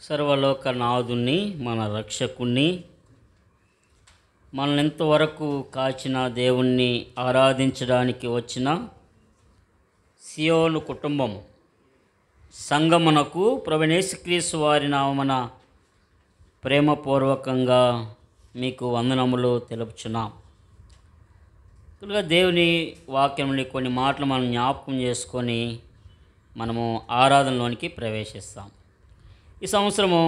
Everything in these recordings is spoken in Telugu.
సర్వలోకనాథుణ్ణి, మన రక్షకుణ్ణి, మనల్ని ఇంతవరకు కాచిన దేవుణ్ణి ఆరాధించడానికి వచ్చిన సియోను కుటుంబం సంగమునకు ప్రభువైన యేసుక్రీస్తు వారి నామమున ప్రేమపూర్వకంగా మీకు వందనములు తెలుపుచున్నాం. కనుక దేవుని వాక్యంలో కొన్ని మాటలు మనం జ్ఞాపకం చేసుకొని మనము ఆరాధనలోనికి ప్రవేశిస్తాం. ఈ సంవత్సరము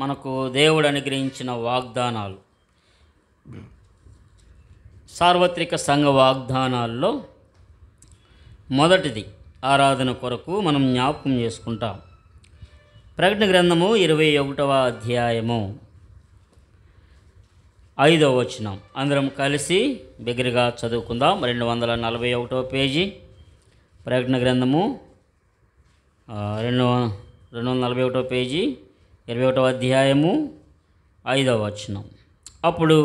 మనకు దేవుడు అనుగ్రహించిన వాగ్దానాలు, సార్వత్రిక సంఘ వాగ్దానాల్లో మొదటిది ఆరాధన కొరకు మనం జ్ఞాపకం చేసుకుంటాం. ప్రకటన గ్రంథము 21వ అధ్యాయము 5వ వచనం అందరం కలిసి బిగ్గరగా చదువుకుందాం. 241వ పేజీ, ప్రకటన గ్రంథము 241వ పేజీ 21వ అధ్యాయము 5వ వచనం. అప్పుడు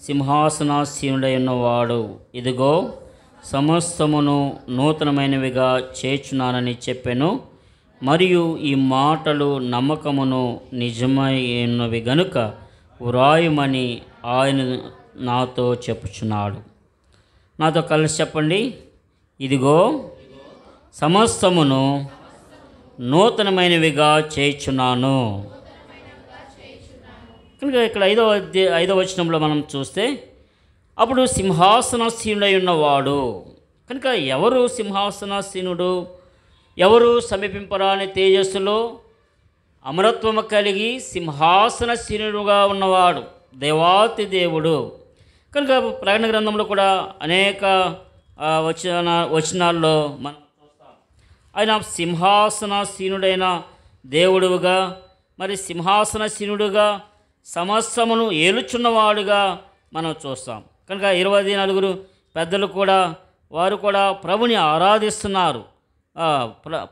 సింహాసనాసీనుడై ఉన్నవాడు, ఇదిగో సమస్తమును నూతనమైనవిగా చేర్చున్నానని చెప్పెను, మరియు ఈ మాటలు నమ్మకమును నిజమైనవి గనుక వ్రాయుమని ఆయన నాతో చెప్పుచున్నాడు. నాతో కలిసి చెప్పండి, ఇదిగో సమస్తమును నూతనమైనవిగా చేర్చున్నాను. కనుక ఇక్కడ 5వ వచనంలో మనం చూస్తే, అప్పుడు సింహాసనాసీనుడై ఉన్నవాడు. కనుక ఎవరు సింహాసనాసీనుడు? ఎవరు సమీపింపరాని తేజస్సులో అమరత్వము కలిగి సింహాసనాసీనుడుగా ఉన్నవాడు? దేవాతి దేవుడు. కనుక ప్రకటన గ్రంథంలో కూడా అనేక వచనాల్లో మనం చూస్తాం ఆయన సింహాసనాసీనుడైన దేవుడుగా, మరి సింహాసనాసీనుడుగా సమస్తమును ఏలుచున్నవాడుగా మనం చూస్తాం. కనుక 24 పెద్దలు కూడా వారు కూడా ప్రభుని ఆరాధిస్తున్నారు,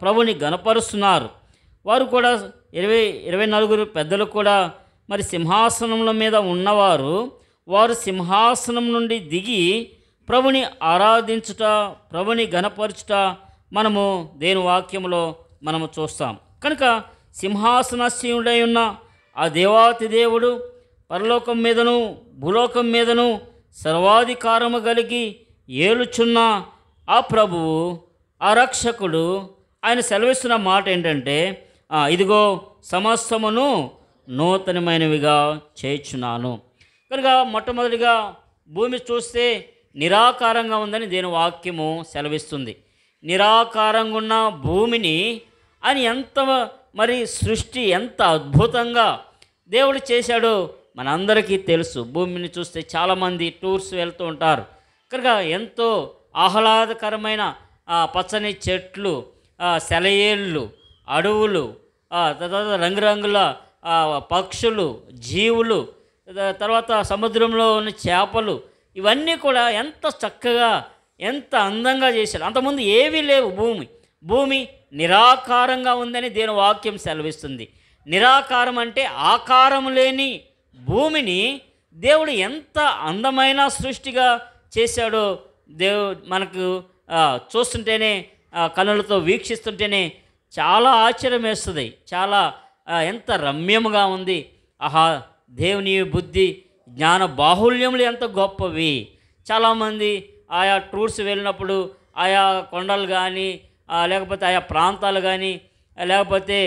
ప్రభుని గణపరుస్తున్నారు. వారు కూడా 24 పెద్దలు కూడా మరి సింహాసనముల మీద ఉన్నవారు, వారు సింహాసనం నుండి దిగి ప్రభుని ఆరాధించుట, ప్రభుని గణపరచుట మనము దేని వాక్యంలో మనము చూస్తాం. కనుక సింహాసనాసీనుడై ఉన్న ఆ దేవాతి దేవుడు పరలోకం మీదను భూలోకం మీదను సర్వాధికారము కలిగి ఏలుచున్న ఆ ప్రభువు, ఆ రక్షకుడు, ఆయన సెలవిస్తున్న మాట ఏంటంటే, ఇదిగో సమస్తమును నూతనమైనవిగా చేర్చున్నాను. కనుక మొట్టమొదటిగా భూమి చూస్తే నిరాకారంగా ఉందని దేని వాక్యము సెలవిస్తుంది. నిరాకారంగా ఉన్న భూమిని ఆయన ఎంత మరి సృష్టి ఎంత అద్భుతంగా దేవుడు చేశాడో మనందరికీ తెలుసు. భూమిని చూస్తే చాలామంది టూర్స్ వెళ్తూ ఉంటారు. కనుక ఎంతో ఆహ్లాదకరమైన పచ్చని చెట్లు, సెలయేళ్ళు, అడవులు, తర్వాత రంగురంగుల పక్షులు, జీవులు, తర్వాత సముద్రంలో ఉన్న చేపలు, ఇవన్నీ కూడా ఎంత చక్కగా ఎంత అందంగా చేశాడు. అంతకుముందు ఏవీ లేవు. భూమి నిరాకారంగా ఉందని దేని వాక్యం సెలవిస్తుంది. నిరాకారం అంటే ఆకారం లేని భూమిని దేవుడు ఎంత అందమైన సృష్టిగా చేశాడో మనకు చూస్తుంటేనే, కనులతో వీక్షిస్తుంటేనే చాలా ఆశ్చర్యం వేస్తుంది. చాలా ఎంత రమ్యముగా ఉంది. ఆహా, దేవుని బుద్ధి జ్ఞాన బాహుల్యములు ఎంత గొప్పవి. చాలామంది ఆయా టూర్స్ వెళ్ళినప్పుడు ఆయా కొండలు కానీ, లేకపోతే ఆయా ప్రాంతాలు కానీ, లేకపోతే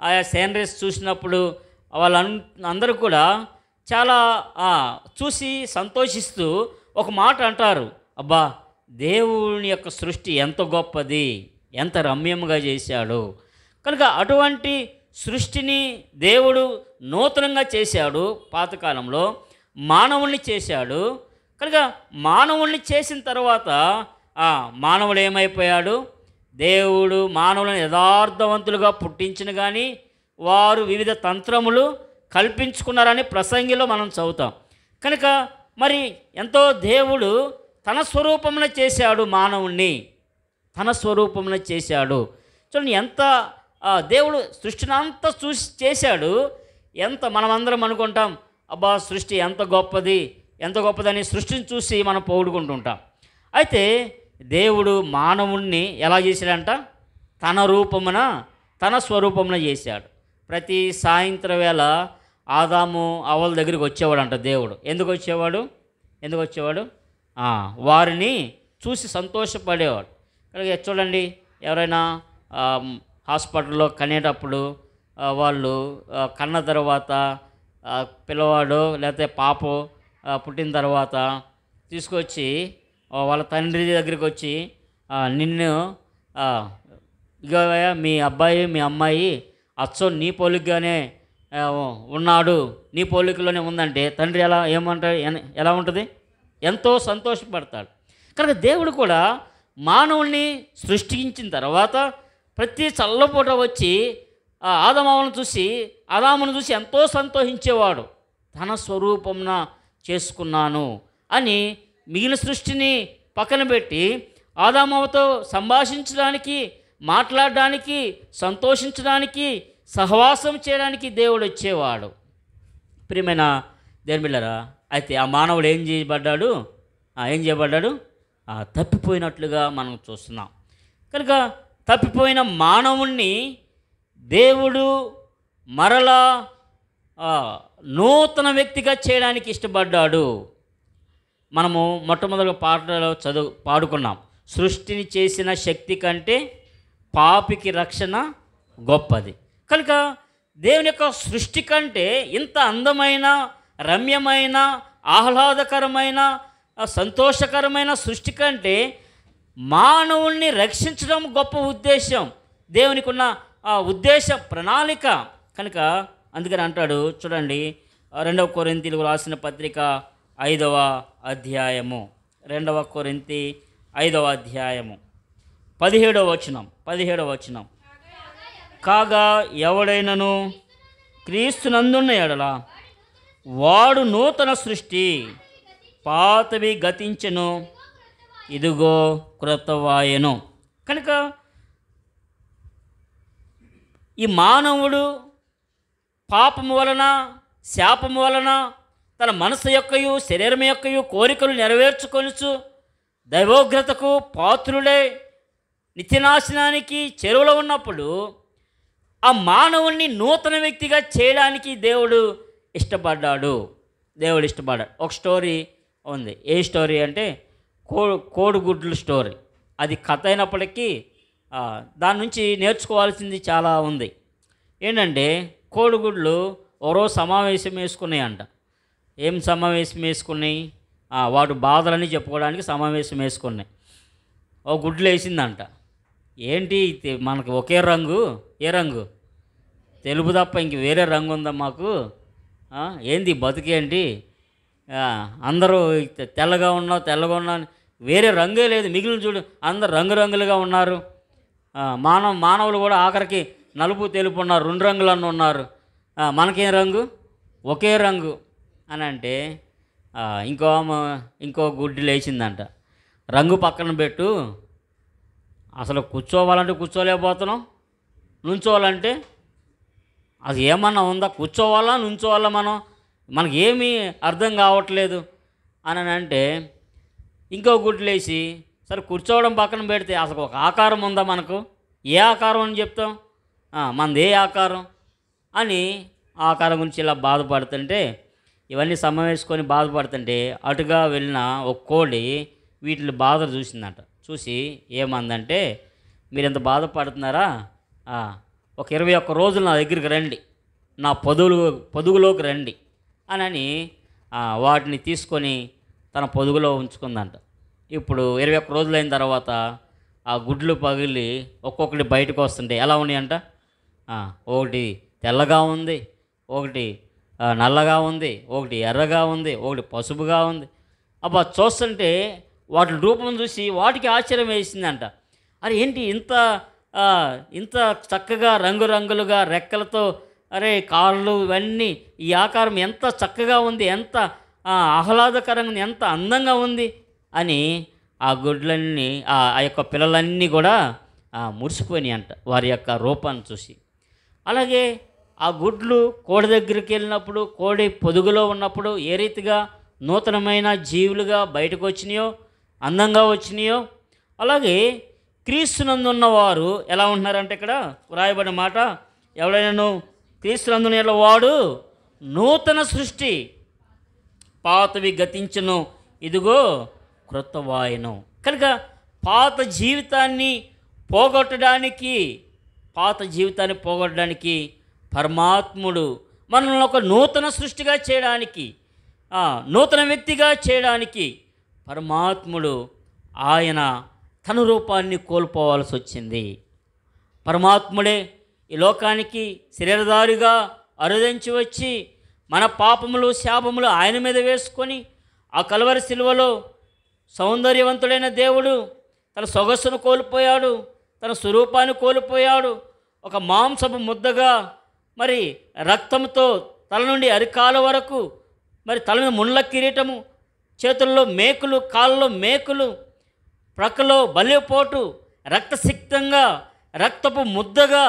ఆయా సీనరీస్ చూసినప్పుడు అందరూ కూడా చాలా చూసి సంతోషిస్తూ ఒక మాట అంటారు, అబ్బా దేవుని యొక్క సృష్టి ఎంత గొప్పది, ఎంత రమ్యముగా చేశాడు. కనుక అటువంటి సృష్టిని దేవుడు నూతనంగా చేశాడు. పాతకాలంలో మానవుల్ని చేశాడు. కనుక మానవుల్ని చేసిన తర్వాత మానవుడు ఏమైపోయాడు? దేవుడు మానవులను యథార్థవంతులుగా పుట్టించిన కానీ వారు వివిధ తంత్రములు కల్పించుకున్నారని ప్రసంగిలో మనం చదువుతాం. కనుక మరి ఎంతో దేవుడు తన స్వరూపమున చేశాడు, మానవుణ్ణి తన స్వరూపమున చేశాడు. చూడండి ఎంత దేవుడు సృష్టిని అంతా చూసి చేశాడు. ఎంత మనమందరం అనుకుంటాం, అబ్బా సృష్టి ఎంత గొప్పదని సృష్టిని చూసి మనం పొగుడుకుంటుంటాం. అయితే దేవుడు మానవుణ్ణి ఎలా చేశాడంట? తన రూపమున తన స్వరూపమున చేశాడు. ప్రతి సాయంత్రం వేళ ఆదాము అవ్వల దగ్గరికి వచ్చేవాడు దేవుడు. ఎందుకు వచ్చేవాడు? వారిని చూసి సంతోషపడేవాడు. అలాగే చూడండి, ఎవరైనా హాస్పిటల్లో కనేటప్పుడు వాళ్ళు కన్న తర్వాత పిల్లవాడు లేకపోతే పాపో పుట్టిన తర్వాత తీసుకొచ్చి వాళ్ళ తండ్రి దగ్గరికి వచ్చి నిన్ను ఇక మీ అబ్బాయి మీ అమ్మాయి అచ్చం నీ పోలికగానే ఉన్నాడు, నీ పోలికలోనే ఉందంటే తండ్రి ఎలా ఉంటుంది? ఎంతో సంతోషపడతాడు. కనుక దేవుడు కూడా మానవుల్ని సృష్టించిన తర్వాత ప్రతి చల్లపూట వచ్చి ఆదామును చూసి ఎంతో సంతోషించేవాడు. తన స్వరూపంన చేసుకున్నాను అని మిగిలిన సృష్టిని పక్కన పెట్టి ఆదాముతో సంభాషించడానికి, మాట్లాడడానికి, సంతోషించడానికి, సహవాసం చేయడానికి దేవుడు వచ్చేవాడు. ప్రియమైన దేవుని బిడ్డలారా, అయితే ఆ మానవుడు ఏం చేయబడ్డాడు? తప్పిపోయినట్లుగా మనం చూస్తున్నాం. కనుక తప్పిపోయిన మానవుణ్ణి దేవుడు మరలా నూతన వ్యక్తిగా చేయడానికి ఇష్టపడ్డాడు. మనము మొట్టమొదటి పాటలో పాడుకున్నాం, సృష్టిని చేసిన శక్తి కంటే పాపికి రక్షణ గొప్పది. కనుక దేవుని యొక్క సృష్టి కంటే ఇంత అందమైన, రమ్యమైన, ఆహ్లాదకరమైన, సంతోషకరమైన సృష్టి కంటే మానవుల్ని రక్షించడం గొప్ప ఉద్దేశం, దేవునికి ఉన్న ఉద్దేశం, ప్రణాళిక. కనుక అందుకని అంటాడు, చూడండి 2 కొరింథీయులకు రాసిన పత్రిక 5వ అధ్యాయము, 2 కొరింథీ 5వ అధ్యాయము 17వ వచనం. కాగా ఎవడైనను క్రీస్తునందున్న ఎడల వాడు నూతన సృష్టి, పాతవి గతించెను, ఇదిగో క్రొత్తవాయెను. కనుక ఈ మానవుడు పాపము వలన, శాపము వలన తన మనసు యొక్కయు శరీరం యొక్కయు కోరికలు నెరవేర్చుకొనుచు దైవోగ్రతకు పాత్రులే నిత్యనాశనానికి చెరువులో ఉన్నప్పుడు ఆ మానవుణ్ణి నూతన వ్యక్తిగా చేయడానికి దేవుడు ఇష్టపడ్డాడు. ఒక స్టోరీ ఉంది. ఏ స్టోరీ అంటే కోడిగుడ్లు స్టోరీ. అది కథ అయినప్పటికీ దాని నుంచి నేర్చుకోవాల్సింది చాలా ఉంది. ఏంటంటే కోడిగుడ్లు ఓరో సమావేశం వేసుకున్నాయంట. ఏం సమావేశం వేసుకున్నాయి? వాడు బాధలని చెప్పుకోవడానికి సమావేశం వేసుకున్నాయి. ఓ గుడ్లు వేసిందంట. ఏంటి మనకు ఒకే రంగు, ఏ రంగు? తెలుపు తప్ప ఇంక వేరే రంగు ఉందా మాకు? ఏంది బతుకేంటి? అందరూ తెల్లగా ఉన్నా వేరే రంగే లేదు, మిగిలిన చూడు అందరు రంగురంగులుగా ఉన్నారు. మానవులు కూడా ఆఖరికి నలుపు తెలుపు ఉన్నారు, 2 రంగులన్నీ ఉన్నారు. మనకేం రంగు? ఒకే రంగు అని అంటే ఇంకో గుడ్డి లేచిందంట. రంగు పక్కన పెట్టు, అసలు కూర్చోవాలంటే కూర్చోలేకపోతున్నాం, నుంచోవాలంటే అది ఏమన్నా ఉందా? కూర్చోవాలా నుంచోవాలా మనకేమీ అర్థం కావట్లేదు అని అంటే ఇంకో గుడ్లు వేసి, సరే కూర్చోవడం పక్కన పెడితే అసలు ఒక ఆకారం ఉందా మనకు? ఏ ఆకారం అని చెప్తాం? మనది ఏ ఆకారం అని ఆకారం గురించి ఇలా బాధపడుతుంటే, ఇవన్నీ సమావేశకొని బాధపడుతుంటే అటుగా వెళ్ళిన ఒక కోడి వీటిని బాధ చూసిందంట. చూసి ఏమందంటే, మీరు ఎంత బాధపడుతున్నారా, ఒక 21 రోజులు నా దగ్గరికి రండి, నా పొదుగులోకి రండి అని వాటిని తీసుకొని తన పొదుగులో ఉంచుకుందంట. ఇప్పుడు 21 రోజులైన తర్వాత ఆ గుడ్లు పగిలి ఒక్కొక్కటి బయటకు వస్తుంటే ఎలా ఉన్నాయంట? ఒకటి తెల్లగా ఉంది, ఒకటి నల్లగా ఉంది, ఒకటి ఎర్రగా ఉంది, ఒకటి పసుపుగా ఉంది. అబ్బా చూస్తుంటే వాటి రూపం చూసి వాటికి ఆశ్చర్యం వేసిందంట. అరే ఏంటి ఇంత చక్కగా రంగురంగులుగా రెక్కలతో, అరే కాళ్ళు ఇవన్నీ, ఈ ఆకారం ఎంత చక్కగా ఉంది, ఎంత ఆహ్లాదకరంగా ఉంది, ఎంత అందంగా ఉంది అని ఆ గుడ్లన్నీ ఆ యొక్క పిల్లలన్నీ కూడా మురిసిపోయినాయి అంట వారి యొక్క రూపాన్ని చూసి. అలాగే ఆ గుడ్లు కోడి దగ్గరికి వెళ్ళినప్పుడు, కోడి పొదుగులో ఉన్నప్పుడు ఏ రీతిగా నూతనమైన జీవులుగా బయటకు వచ్చినాయో, అందంగా వచ్చినాయో, అలాగే క్రీస్తునందున్నవారు ఎలా ఉంటున్నారంటే ఇక్కడ వ్రాయబడిన మాట, ఎవడైనాను క్రీస్తునందున ఎడల వాడు నూతన సృష్టి, పాతవి గతించును, ఇదిగో క్రొత్తవాయను. కనుక పాత జీవితాన్ని పోగొట్టడానికి పరమాత్ముడు మనల్ని ఒక నూతన సృష్టిగా చేయడానికి, నూతన వ్యక్తిగా చేయడానికి పరమాత్ముడు ఆయన తన రూపాన్ని కోల్పోవాల్సి వచ్చింది. పరమాత్ముడే ఈ లోకానికి శరీరధారిగా అరుదించి వచ్చి మన పాపములు శాపములు ఆయన మీద వేసుకొని ఆ కల్వరి శిలువలో సౌందర్యవంతుడైన దేవుడు తన సొగస్సును కోల్పోయాడు, తన స్వరూపాన్ని కోల్పోయాడు. ఒక మాంసపు ముద్దగా మరి రక్తంతో తల నుండి అరికాల వరకు, మరి తల మీద ముళ్ళ కిరీటము, చేతుల్లో మేకులు, కాళ్ళలో మేకులు, ప్రక్కలో బలిపోటు, రక్తసిక్తంగా రక్తపు ముద్దగా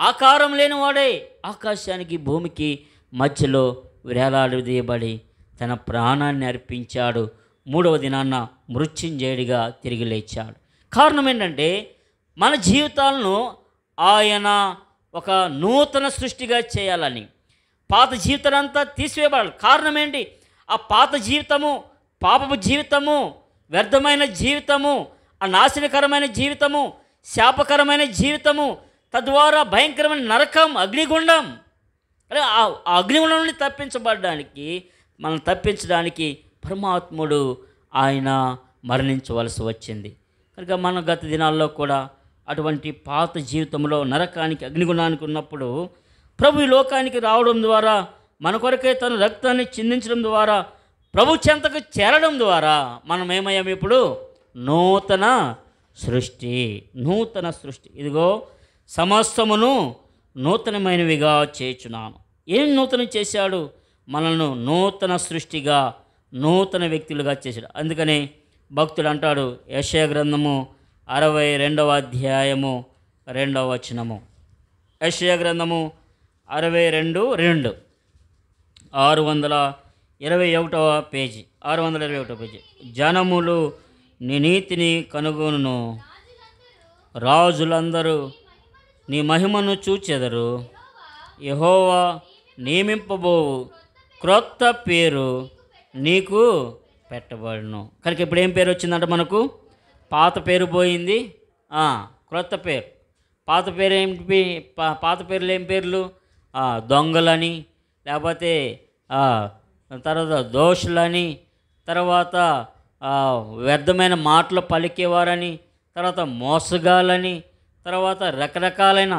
ఆకారం లేనివాడే ఆకాశానికి భూమికి మధ్యలో వేలాడదీయబడి తన ప్రాణాన్ని అర్పించాడు. మూడవ దినాన్న మృత్యుంజయుడిగా తిరిగి లేచాడు. కారణం ఏంటంటే మన జీవితాలను ఆయన ఒక నూతన సృష్టిగా చేయాలని, పాత జీవితం అంతా తీసివేయబడాలి. కారణం ఏంటి? ఆ పాత జీవితము, పాపపు జీవితము, వ్యర్థమైన జీవితము, ఆ నాశనకరమైన జీవితము, శాపకరమైన జీవితము, తద్వారా భయంకరమైన నరకం, అగ్నిగుండం. ఆ అగ్నిగుండం నుండి తప్పించడానికి పరమాత్ముడు ఆయన మరణించవలసి వచ్చింది. కనుక మన గత దినాల్లో కూడా అటువంటి పాత జీవితంలో నరకానికి, అగ్నిగుణానికి ఉన్నప్పుడు ప్రభు ఈ లోకానికి రావడం ద్వారా, మన కొరకే తన రక్తాన్ని చిందించడం ద్వారా, ప్రభు చెంతకు చేరడం ద్వారా మనం ఏమయ్యాం? ఇప్పుడు నూతన సృష్టి. ఇదిగో సమస్తమును నూతనమైనవిగా చేయుచున్నాను. ఏం నూతనం చేశాడు? మనల్ని నూతన సృష్టిగా, నూతన వ్యక్తులుగా చేశాడు. అందుకని భక్తుడు అంటాడు, యెషయా గ్రంథము 62వ అధ్యాయము 2వ వచనము. యెషయా గ్రంథము 62:2, 621వ పేజీ. జనములు నీ నీతిని కనుగొనును, రాజులందరూ నీ మహిమను చూచెదరు. యెహోవా నియమింపబోవు క్రొత్త పేరు నీకు పెట్టబడును. కనుక ఇప్పుడు ఏం పేరు వచ్చిందంటే మనకు? పాత పేరు పోయింది, క్రొత్త పేరు. పాత పేర్లు ఏం పేర్లు? దొంగలని, లేకపోతే తర్వాత దోషులని, తర్వాత వ్యర్థమైన మాటలు పలికేవారని, తర్వాత మోసగాలని, తర్వాత రకరకాలైన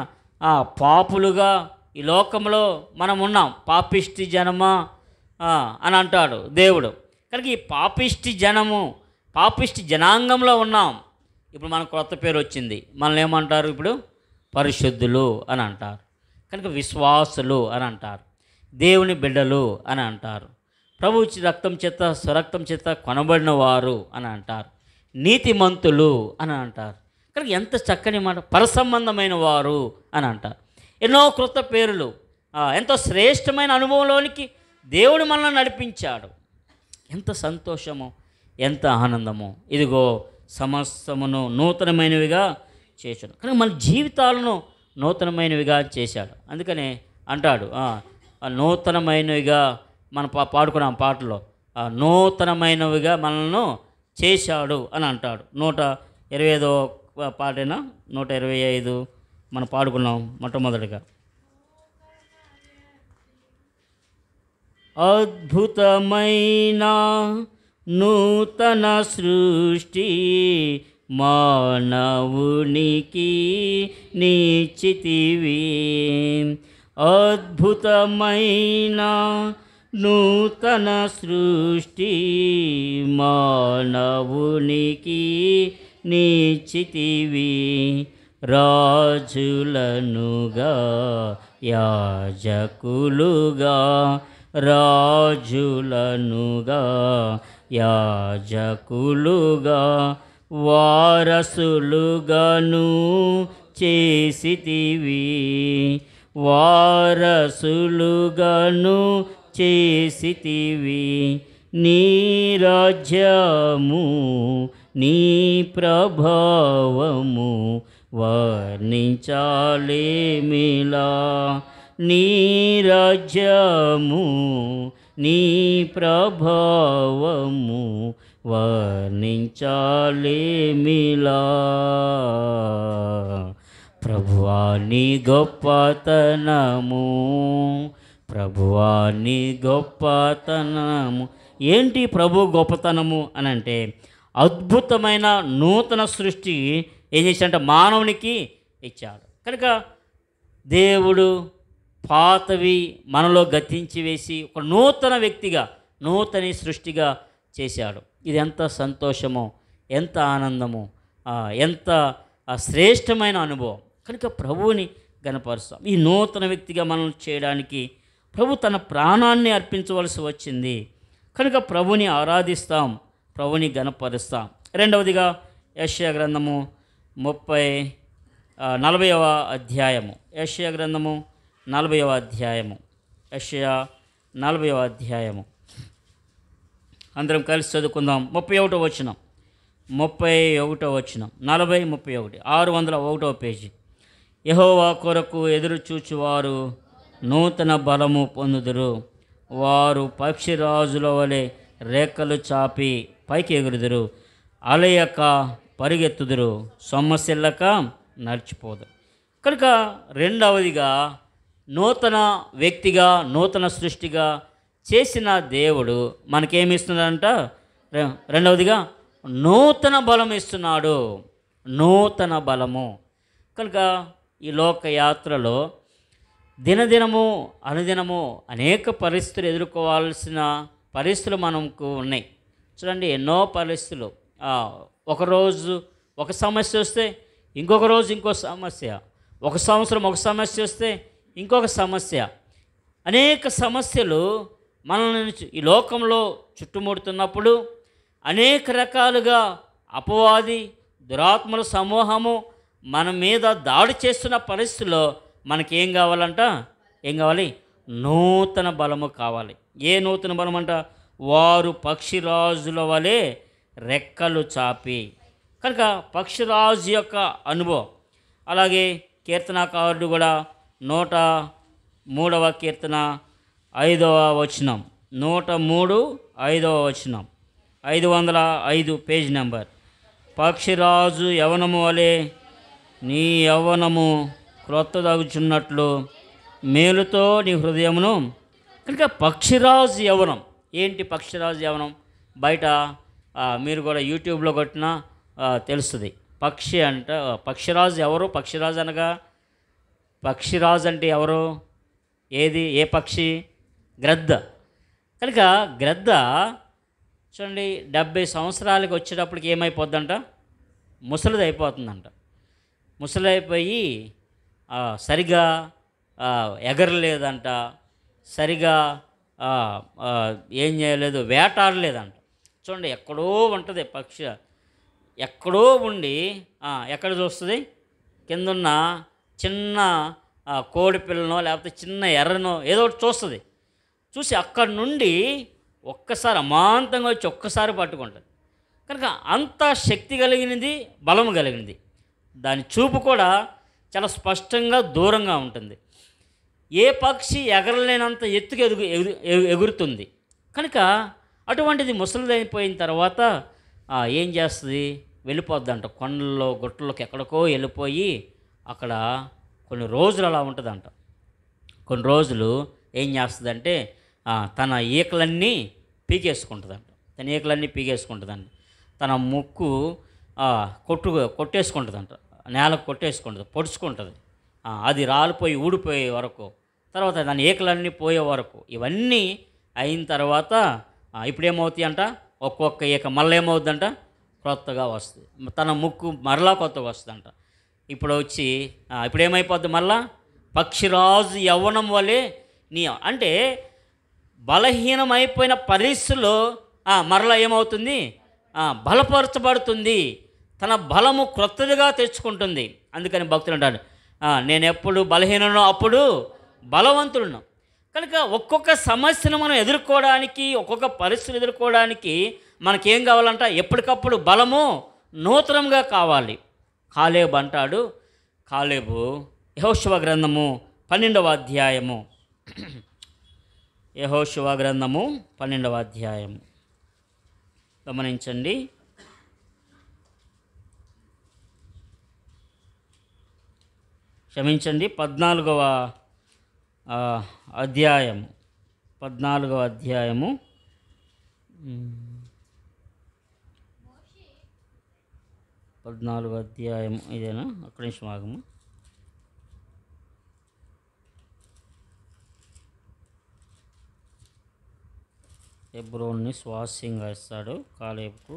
పాపులుగా ఈ లోకంలో మనం ఉన్నాం. పాపిష్టి జనమా అని అంటాడు దేవుడు. కనుక ఈ పాపిష్టి జనాంగంలో ఉన్నాం. ఇప్పుడు మనకు కొత్త పేరు వచ్చింది. మనల్ని ఏమంటారు? ఇప్పుడు పరిశుద్ధులు అని అంటారు. కనుక విశ్వాసులు అని అంటారు, దేవుని బిడ్డలు అని అంటారు, ప్రభు స్వరక్తం చేత కొనబడిన వారు అని అంటారు, నీతిమంతులు అని అంటారు. కనుక ఎంత చక్కని మాట, పరసంబంధమైన వారు అని అంటారు. ఎన్నో క్రొత్త పేర్లు, ఎంతో శ్రేష్టమైన అనుభవంలోనికి దేవుడు మనల్ని నడిపించాడు. ఎంత సంతోషము, ఎంత ఆనందము. ఇదిగో సమస్తమును నూతనమైనవిగా చేశాడు. కనుక మన జీవితాలను నూతనమైనవిగా చేశాడు. అందుకనే అంటాడు, నూతనమైనవిగా మనం పాడుకున్నాం పాటలో, నూతనమైనవిగా మనల్ని చేశాడు అని అంటాడు. 125వ పాటైనా 125 మనం పాడుకున్నాం మొట్టమొదటిగా. అద్భుతమైన నూతన సృష్టి మానవునికి నిశ్చితివి. అద్భుతమైన నూతన సృష్టి మానవునికి నిశ్చితివి. రాజులనుగా యాజకులుగా, రాజులనుగా యాజకులుగా, వారసులుగాను చేసితివి. వారసులుగాను చేసితివి. నీ రాజ్యము, నీ ప్రభావము వర్ణించాలేమిలా. నీ రాజ్యము నీ ప్రభావము వర్ణించాలేమిలా. ప్రభువా నీ గొప్పతనము, ప్రభువా నీ గొప్పతనము. ఏంటి ప్రభు గొప్పతనము అని అంటే, అద్భుతమైన నూతన సృష్టి ఏం చేశాడంటే మానవునికి ఇచ్చాడు. కనుక దేవుడు పాతవి మనలో గతించి వేసి ఒక నూతన వ్యక్తిగా, నూతన సృష్టిగా చేశాడు. ఇది ఎంత సంతోషమో, ఎంత ఆనందమో, ఎంత శ్రేష్టమైన అనుభవం. కనుక ప్రభువుని గణపరుస్తాం. ఈ నూతన వ్యక్తిగా మనం చేయడానికి ప్రభు తన ప్రాణాన్ని అర్పించవలసి వచ్చింది. కనుక ప్రభుని ఆరాధిస్తాం, ప్రభుని గణపరుస్తాం. రెండవదిగా యెషయా గ్రంథము 40వ అధ్యాయము. యెషయా గ్రంథము 40వ అధ్యాయము. యెషయా 40వ అధ్యాయము అందరం కలిసి చదువుకుందాం. 31వ వచనం, 31వ వచనం, 40, 31, 601వ పేజీ. యెహోవా కొరకు ఎదురు చూచువారు నూతన బలము పొందుదురు. వారు పక్షిరాజుల వలె రేఖలు చాపి పైకి ఎగురుదురు. అలయక పరిగెత్తుదురు, సొమ్మసిల్లక నడిచిపోదు. కనుక రెండవదిగా నూతన వ్యక్తిగా, నూతన సృష్టిగా చేసిన దేవుడు మనకేమిస్తున్నాడంట? రెండవదిగా నూతన బలం ఇస్తున్నాడు, నూతన బలము. కనుక ఈ లోక యాత్రలో దినదినము అనుదినము అనేక పరిస్థితులు ఎదుర్కోవాల్సిన పరిస్థితులు మనకు ఉన్నాయి. చూడండి, ఎన్నో పరిస్థితులు. ఒకరోజు ఒక సమస్య వస్తే ఇంకొక రోజు ఇంకో సమస్య, ఒక సంవత్సరం ఒక సమస్య వస్తే ఇంకొక సమస్య. అనేక సమస్యలు మనల్ని ఈ లోకంలో చుట్టుముడుతున్నప్పుడు అనేక రకాలుగా అపవాది, దురాత్మల సమూహము మన మీద దాడి చేస్తున్న పరిస్థితుల్లో మనకేం కావాలంట? ఏం కావాలి? నూతన బలము కావాలి. ఏ నూతన బలం అంట? వారు పక్షిరాజుల వలె రెక్కలు చాపి. కనుక పక్షిరాజు యొక్క అనుభవం. అలాగే కీర్తనాకారుడు కూడా 103వ కీర్తన 5వ వచనం, 103, 5వ వచనం, 505 పేజ్ నెంబర్. పక్షిరాజు యవనము వలె నీ యవ్వనము క్రొత్తదగుచున్నట్లు మేలుతో నీ హృదయమును. కనుక పక్షిరాజు యవనం. ఏంటి పక్షిరాజు యవనం? బయట మీరు కూడా యూట్యూబ్లో కొట్టినా తెలుస్తుంది. పక్షి అంట, పక్షిరాజు ఎవరు? పక్షిరాజు అనగా, పక్షిరాజు అంటే ఎవరు? ఏది? ఏ పక్షి? గ్రద్ద. కనుక గ్రద్ద చూడండి, 70 సంవత్సరాలకి వచ్చేటప్పటికి ఏమైపోద్దంట? ముసలిది అయిపోతుందంట. ముసలైపోయి సరిగా ఎగరలేదంట, సరిగా ఏం చేయలేదు, వేటాడలేదంట. చూడండి, ఎక్కడో ఉంటుంది పక్షి, ఎక్కడో ఉండి ఎక్కడ చూస్తుంది? కిందున్న చిన్న కోడి పిల్లనో లేకపోతే చిన్న ఎర్రనో ఏదో ఒకటి చూస్తుంది. చూసి అక్కడి నుండి ఒక్కసారి అమాంతంగా వచ్చి ఒక్కసారి పట్టుకుంటుంది. కనుక అంత శక్తి కలిగినది, బలం కలిగినది. దాని చూపు కూడా చాలా స్పష్టంగా దూరంగా ఉంటుంది. ఏ పక్షి ఎగరలేనంత ఎత్తుకు ఎగురుతుంది. కనుక అటువంటిది ముసలిదైపోయిన తర్వాత ఏం చేస్తుంది? వెళ్ళిపోద్దంట. కొండల్లో గుట్టల్లోకి ఎక్కడికో వెళ్ళిపోయి అక్కడ కొన్ని రోజులు అలా ఉంటుందంట. కొన్ని రోజులు ఏం చేస్తుందంటే తన ఈకలన్నీ పీకేసుకుంటుందంట. తన ఈకలన్నీ పీకేసుకుంటుందంట. తన ముక్కు కొట్టేసుకుంటుందంట, నేలకు కొట్టేసుకుంటుంది, పొడుచుకుంటుంది. అది రాలిపోయి ఊడిపోయే వరకు, తర్వాత దాని ఈకలన్నీ పోయే వరకు, ఇవన్నీ అయిన తర్వాత ఇప్పుడేమవుతాయి అంట? ఒక్కొక్క ఈక మళ్ళీ ఏమవుద్దంట? కొత్తగా వస్తుంది. తన ముక్కు మరలా కొత్తగా వస్తుందంట. ఇప్పుడు వచ్చి ఇప్పుడేమైపోద్ది? మళ్ళా పక్షిరాజు యవ్వనం వలె నీ అంటే బలహీనమైపోయిన పరిస్థితుల్లో మరలా ఏమవుతుంది? బలపరచబడుతుంది. తన బలము క్రొత్తదిగా తెచ్చుకుంటుంది. అందుకని భక్తులు అంటాడు, నేను ఎప్పుడు బలహీననో అప్పుడు బలవంతుడును. కనుక ఒక్కొక్క సమస్యను మనం ఎదుర్కోవడానికి, ఒక్కొక్క పరిస్థితులు ఎదుర్కోవడానికి మనకేం కావాలంట? ఎప్పటికప్పుడు బలము నూతనంగా కావాలి. కాలేబు అంటాడు, కాలేబు యెహోషువ గ్రంథము 12వ అధ్యాయము. యెహోషువ గ్రంథము 12వ అధ్యాయము గమనించండి. క్షమించండి, 14వ అధ్యాయము. 14వ అధ్యాయము 14వ అధ్యాయము ఇదేనా? ఒక్క నిమిషం ఆగము. హెబ్రోన్ని స్వాస్యంగా ఇస్తాడు కాలేబుకు.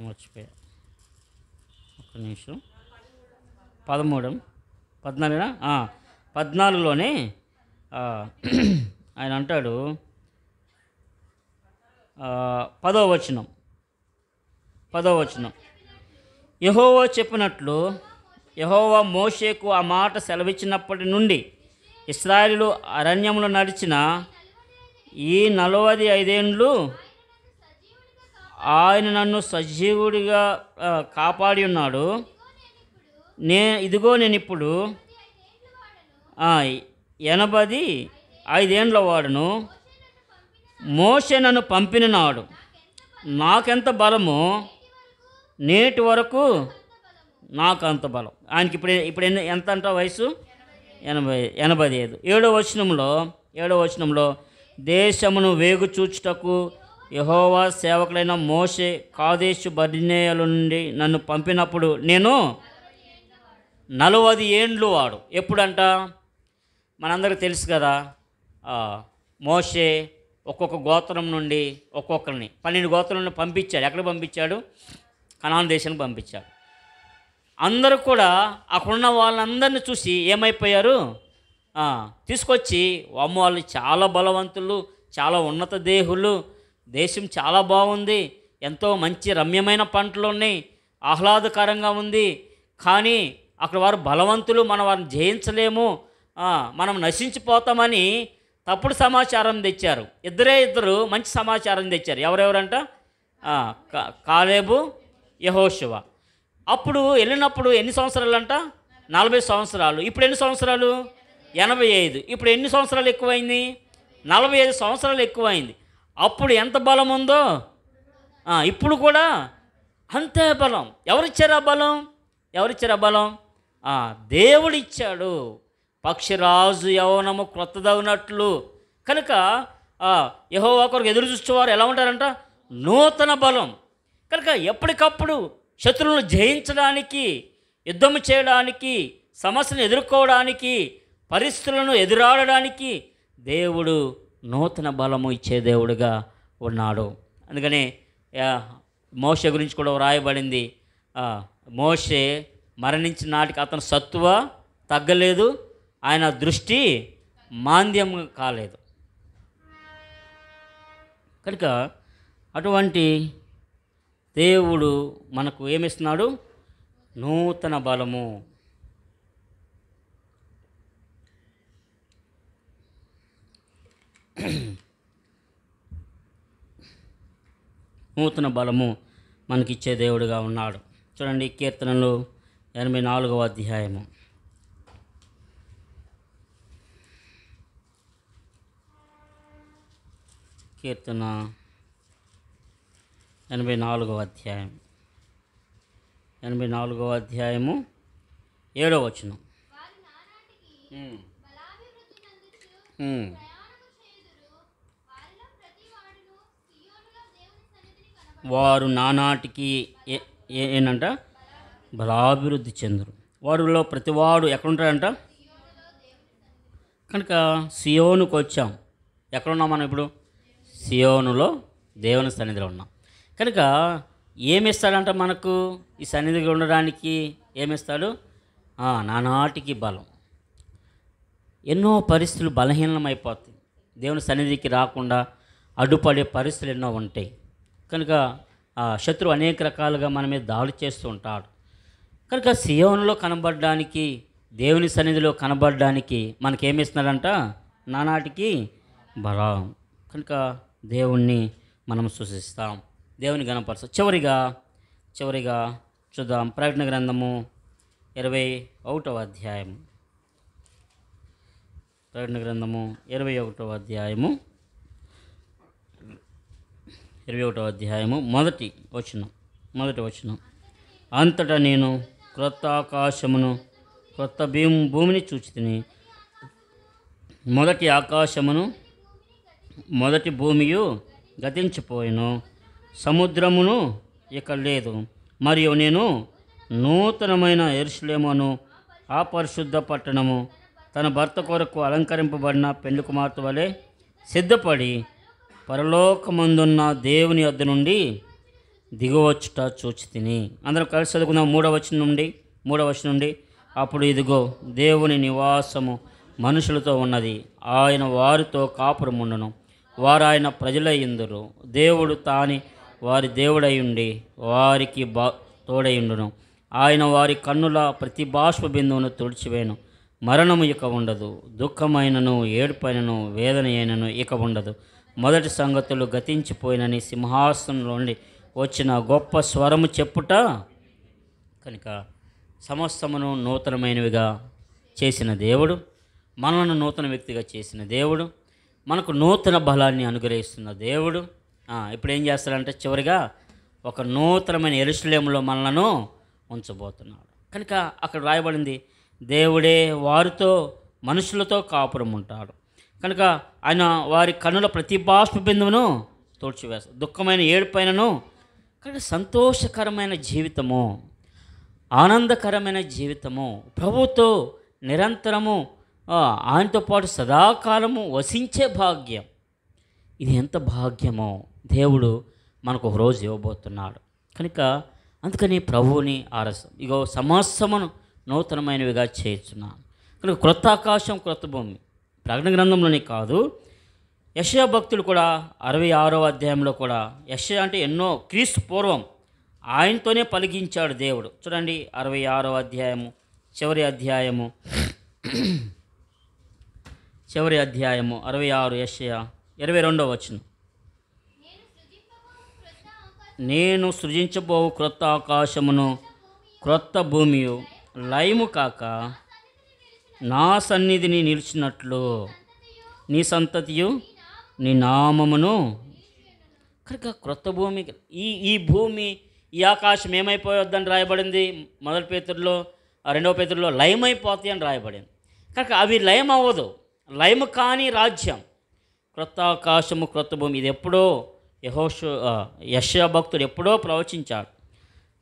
మర్చిపోయా, ఒక్క నిమిషం. 13 14 14లోనే ఆయన అంటాడు, 10వ వచనం, యెహోవా చెప్పినట్లు యెహోవా మోషేకు ఆ మాట సెలవిచ్చినప్పటి నుండి ఇశ్రాయేలు అరణ్యములో నడిచిన ఈ 45 ఏండ్లు ఆయన నన్ను సజీవుడిగా కాపాడి ఉన్నాడు. ఇదిగో నేను ఇప్పుడు 85 ఏండ్ల వాడును. మోషే నన్ను పంపిన నాడు నాకెంత బలము, నేటి వరకు నాకు అంత బలం. ఆయనకి ఇప్పుడు ఎంత అంట వయసు? 85. 7వ వచనంలో దేశమును వేగు చూచుటకు యెహోవా సేవకులైన మోషే కాదేశు బర్నేయల నుండి నన్ను పంపినప్పుడు నేను 40 ఏండ్లు వాడు. ఎప్పుడంట? మనందరికీ తెలుసు కదా, మోషే ఒక్కొక్క గోత్రం నుండి ఒక్కొక్కరిని 12 గోత్రం నుండి పంపించాడు. ఎక్కడ పంపించాడు? కనాను దేశానికి పంపించాడు. అందరూ కూడా అక్కడున్న వాళ్ళందరినీ చూసి ఏమైపోయారు? తీసుకొచ్చి అమ్మ వాళ్ళు చాలా బలవంతులు, చాలా ఉన్నత దేహులు, దేశం చాలా బాగుంది, ఎంతో మంచి రమ్యమైన పంటలు ఉన్నాయి, ఆహ్లాదకరంగా ఉంది. కానీ అక్కడ వారు బలవంతులు, మనం వారిని జయించలేము, మనం నశించిపోతామని తప్పుడు సమాచారం తెచ్చారు. ఇద్దరు మంచి సమాచారం తెచ్చారు. ఎవరెవరంట? కాలేబు, యెహోషువ. అప్పుడు వెళ్ళినప్పుడు ఎన్ని సంవత్సరాలు అంట? 40 సంవత్సరాలు. ఇప్పుడు ఎన్ని సంవత్సరాలు? 85. ఇప్పుడు ఎన్ని సంవత్సరాలు ఎక్కువైంది? 45 సంవత్సరాలు ఎక్కువైంది. అప్పుడు ఎంత బలం ఉందో ఇప్పుడు కూడా అంతే బలం. ఎవరిచ్చారు ఆ బలం? దేవుడిచ్చాడు. పక్షిరాజు యవ్వనము క్రొత్తదగినట్లు. కనుక యెహోవా కొరకు ఎదురు చూసేవారు ఎలా ఉంటారంట? నూతన బలం. కనుక ఎప్పటికప్పుడు శత్రువులను జయించడానికి, యుద్ధము చేయడానికి, సమస్యను ఎదుర్కోవడానికి, పరిస్థితులను ఎదురాడడానికి దేవుడు నూతన బలము ఇచ్చే దేవుడుగా ఉన్నాడు. అందుకని మోషే గురించి కూడా వ్రాయబడింది. మోషే మరణించిన నాటికి అతని సత్తువ తగ్గలేదు, ఆయన దృష్టి మాంద్యం కాలేదు. కనుక అటువంటి దేవుడు మనకు ఏమిస్తున్నాడు? నూతన బలము. నూతన బలము మనకిచ్చే దేవుడుగా ఉన్నాడు. చూడండి, కీర్తనలు 84వ అధ్యాయము. కీర్తన 84వ అధ్యాయం 84వ అధ్యాయము 7వ వచనం. వారు నానాటికి ఏంటంట? బలాభివృద్ధి చెందురు. వారిలో ప్రతివాడు ఎక్కడుంటాడంట? కనుక సియోనుకు వచ్చాం. ఎక్కడున్నాం మనం ఇప్పుడు? సియోనులో దేవుని సన్నిధిలో ఉన్నాం. కనుక ఏమిస్తాడంట మనకు? ఈ సన్నిధిగా ఉండడానికి ఏమిస్తాడు? నానాటికి బలం. ఎన్నో పరిస్థితులు బలహీనమైపోతాయి. దేవుని సన్నిధికి రాకుండా అడ్డుపడే పరిస్థితులు ఎన్నో ఉంటాయి. కనుక శత్రువు అనేక రకాలుగా మన మీద దాడి చేస్తూ ఉంటాడు. కనుక సియోనులో కనబడడానికి, దేవుని సన్నిధిలో కనబడడానికి మనకేమిస్తున్నాడంట? నానాటికి బలం. కనుక దేవుణ్ణి మనం సూచిస్తాం, దేవుని గణపరచ. చివరిగా చూద్దాం. ప్రకటన గ్రంథము 21వ అధ్యాయం. ప్రకటన గ్రంథము 21వ అధ్యాయము 21వ అధ్యాయము మొదటి వచనం. అంతటా నేను క్రొత్త ఆకాశమును క్రొత్త భూమిని చూచితిని. మొదటి ఆకాశమును మొదటి భూమియు గతించిపోయెను, సముద్రమును ఇక లేదు. మరియు నేను నూతనమైన యెరూషలేమును, ఆ పరిశుద్ధ పట్టణము తన భర్త కొరకు అలంకరింపబడిన పెండ్లి కుమార్తె వలె సిద్ధపడి పరలోకమందున్న దేవుని వద్ద నుండి దిగువచ్చుట చూచితిని. అందరం కలిసి చదువుకుందాం. 3వ వచనం నుండి. అప్పుడు ఇదిగో దేవుని నివాసము మనుషులతో ఉన్నది, ఆయన వారితో కాపురముండును, వారు ఆయన ప్రజలయ్యుందురు. దేవుడు తాని వారి దేవుడై ఉండి వారికి తోడైయుండును. ఆయన వారి కన్నుల ప్రతి బాష్ప బిందువును తుడిచివేయను. మరణము ఇక ఉండదు, దుఃఖమైనను ఏడుపైనను వేదన అయినను ఇక ఉండదు. మొదటి సంగతులు గతించిపోయినని సింహాసనం నుండి వచ్చిన గొప్ప స్వరము చెప్పుట. కనుక సమస్తమును నూతనమైనవిగా చేసిన దేవుడు, మనలను నూతన వ్యక్తిగా చేసిన దేవుడు, మనకు నూతన బలాన్ని అనుగ్రహిస్తున్న దేవుడు ఇప్పుడు ఏం చేస్తాడంటే చివరిగా ఒక నూతనమైన యెరూషలేములో మనలను ఉంచబోతున్నాడు. కనుక అక్కడ రాయబడింది, దేవుడే వారితో మనుషులతో కాపురం ఉంటాడు. కనుక ఆయన వారి కన్నుల ప్రతి బాష్ప బిందువును తోడ్చివేస్తాడు. దుఃఖమైన ఏడుపైనను కనుక సంతోషకరమైన జీవితము, ఆనందకరమైన జీవితము, ప్రభువుతో నిరంతరము ఆయనతో పాటు సదాకాలము వసించే భాగ్యం. ఇది ఎంత భాగ్యమో దేవుడు మనకు ఒక రోజు ఇవ్వబోతున్నాడు. కనుక అందుకని ప్రభువుని ఆరసం ఇగో సమస్తమును నూతనమైనవిగా చేస్తున్నాను. కనుక క్రొత్త ఆకాశం క్రొత్త భూమి ప్రకటన గ్రంథంలోనే కాదు, యెషయా భక్తులు కూడా 66వ అధ్యాయంలో కూడా, యెషయా అంటే ఎన్నో క్రీస్తు పూర్వం ఆయనతోనే పలికించాడు దేవుడు. చూడండి 66వ అధ్యాయము చివరి అధ్యాయము 66 యెషయా 22వ వచనం. నేను సృజించబోవు క్రొత్త ఆకాశమును క్రొత్త భూమియు లయము కాక నా సన్నిధిని నిలిచినట్లు నీ సంతతియు నీ నామమును. కనుక క్రొత్త భూమి ఈ భూమి ఈ ఆకాశం ఏమైపోవద్దని రాయబడింది. 1 పేతురులో 2వ పేతురులో లయమైపోతాయి అని రాయబడింది. కనుక అవి లయం అవ్వదు, లయము కాని రాజ్యం క్రొత్త ఆకాశము క్రొత్త భూమి. ఇది ఎప్పుడో యెషయా భక్తుడు ఎప్పుడో ప్రవచించాడు.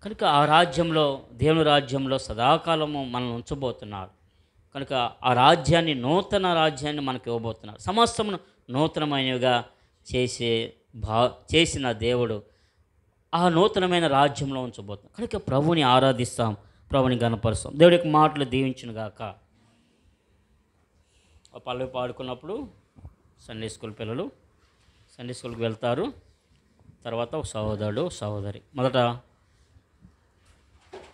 కనుక ఆ రాజ్యంలో, దేవుని రాజ్యంలో సదాకాలము మనల్ని ఉంచబోతున్నాడు. కనుక ఆ రాజ్యాన్ని, నూతన రాజ్యాన్ని మనకు ఇవ్వబోతున్నాడు. సమస్తమును నూతనమైనవిగా చేసిన దేవుడు ఆ నూతనమైన రాజ్యంలో ఉంచబోతున్నాడు. కనుక ప్రభువుని ఆరాధిస్తాం, ప్రభుని గణపరుస్తాం. దేవుడి యొక్క మాటలు దీవించునుగాక. పల్లవి పాడుకున్నప్పుడు సండే స్కూల్ పిల్లలు సండే స్కూల్కి వెళ్తారు. తర్వాత ఒక సహోదరుడు సహోదరి, మొదట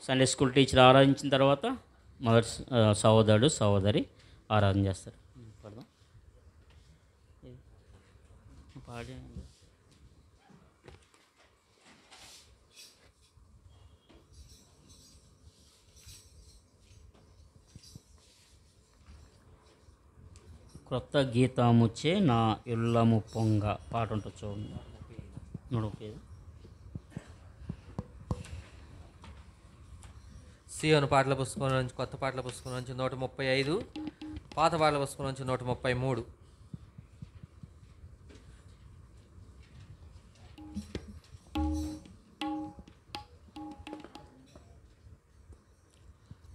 సండే స్కూల్ టీచర్ ఆరాధించిన తర్వాత మొదటి సహోదరుడు సహోదరి ఆరాధన చేస్తారు. పాడి క్రొత్త గీతముచ్చే నా ఇల్లము పొంగ పాట ఉంటుంది చూడండి. సీయోను పాటల పుస్తకం నుంచి, కొత్త పాటల పుస్తకం నుంచి 135, పాత పాటల పుస్తకం నుంచి 133.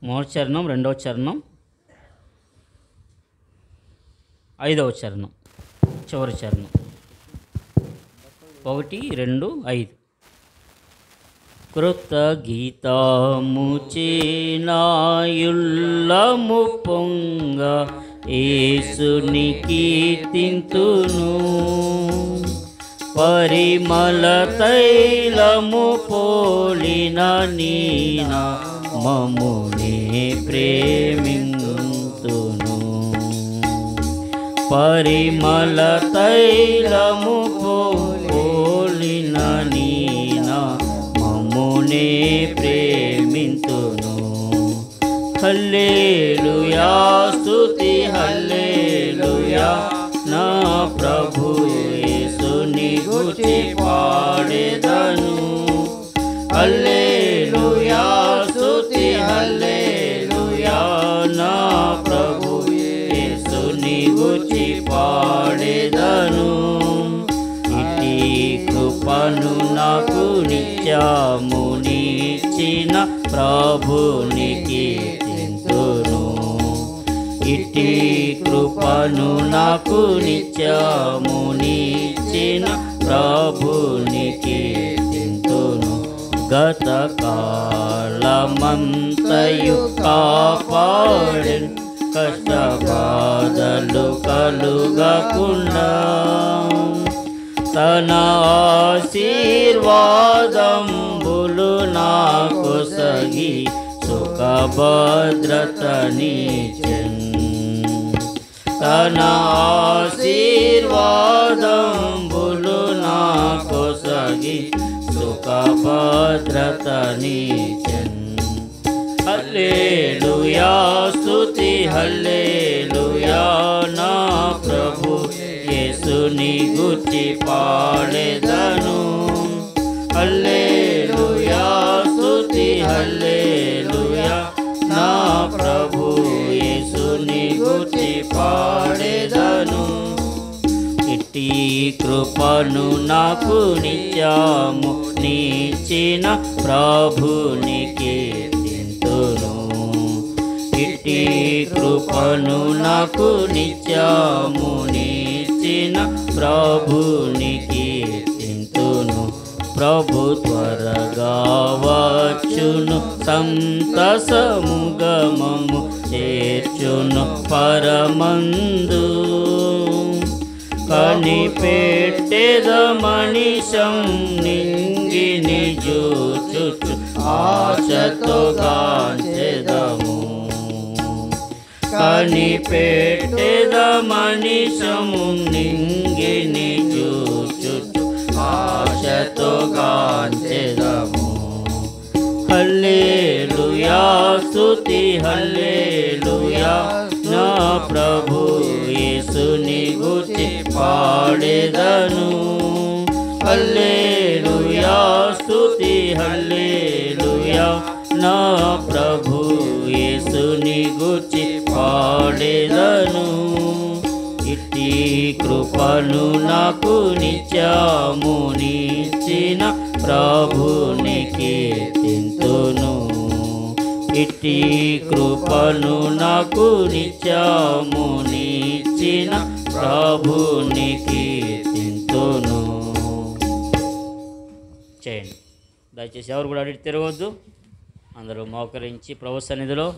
మొదటి చరణం, 2వ చరణం, 5వ చరణం, చివరి చరణం 1, 2, 5. క్రొత్త గీతముచే నా యుల్లము పొంగ యేసుని కీర్తింతును, పరిమళ తైలము పోలిన నీ నామమునే ప్రేమింతును, పరిమళ తైలము పోలిన నీ నామమునే ప్రేమింతును. హల్లెలూయా స్తుతి హల్లెలూయా గూర్చి పాడేదను. ఇట్టి కృపను నాకు నిత్యము నీచిన ప్రభునికి కీర్తింతును. ఇట్టి కృపను నాకు నిత్యము నీచిన ప్రభునికి కీర్తింతును. గత కాలమంతయు కాపాడెను, కష్టబాధలు కలుగకుండా తన ఆశీర్వాదంబులు నాకు సగి సుఖభద్రతనిచ్చెను. తన ఆశీర్వాదంబులు నాకు సగి సుఖభద్రతనిచ్చెను. హల్లెలూయా స్తుతి హల్లెలూయా, నా ప్రభు యేసుని గూర్చి పాడెదను. హల్లెలూయా స్తుతి హల్లెలూయా, నా ప్రభు యేసుని గూర్చి పాడెదను. ఇట్టి కృపను నాకు నిత్యము నీచిన ప్రభునికి కీర్తింతును. ఇట్టి కృపను నాకు నిత్యము నీచిన ప్రభునికి కీర్తింతును. ప్రభు త్వరగా వచ్చును, సంతసముగమము చేర్చును పరమందు. కనిపెట్టెద మనిషం నింగిని జూచుచు ఆశతో గాంచెదము. కనిపెట్టెద మనిషము నింగిని జూచుచు ఆశతో గాంచెదము. హల్లెలూయా స్తుతి హల్లెలూయా, నా ప్రభు యేసుని గూర్చి పాడెదను. హల్లెలూయా స్తుతి హల్లెలూయా, నా ప్రభు యేసుని గూర్చి పాడెదను. ఇట్టి కృపను నాకు నిత్యము నీచిన ప్రభునికి కీర్తింతును. ఇట్టి కృపను నాకు నిత్యము నీచిన ప్రభునికి కీర్తింతును. చేయండి. దయచేసి ఎవరు కూడా అడిగి తిరగవద్దు. అందరూ మోకరించి ప్రభు సన్నిధిలో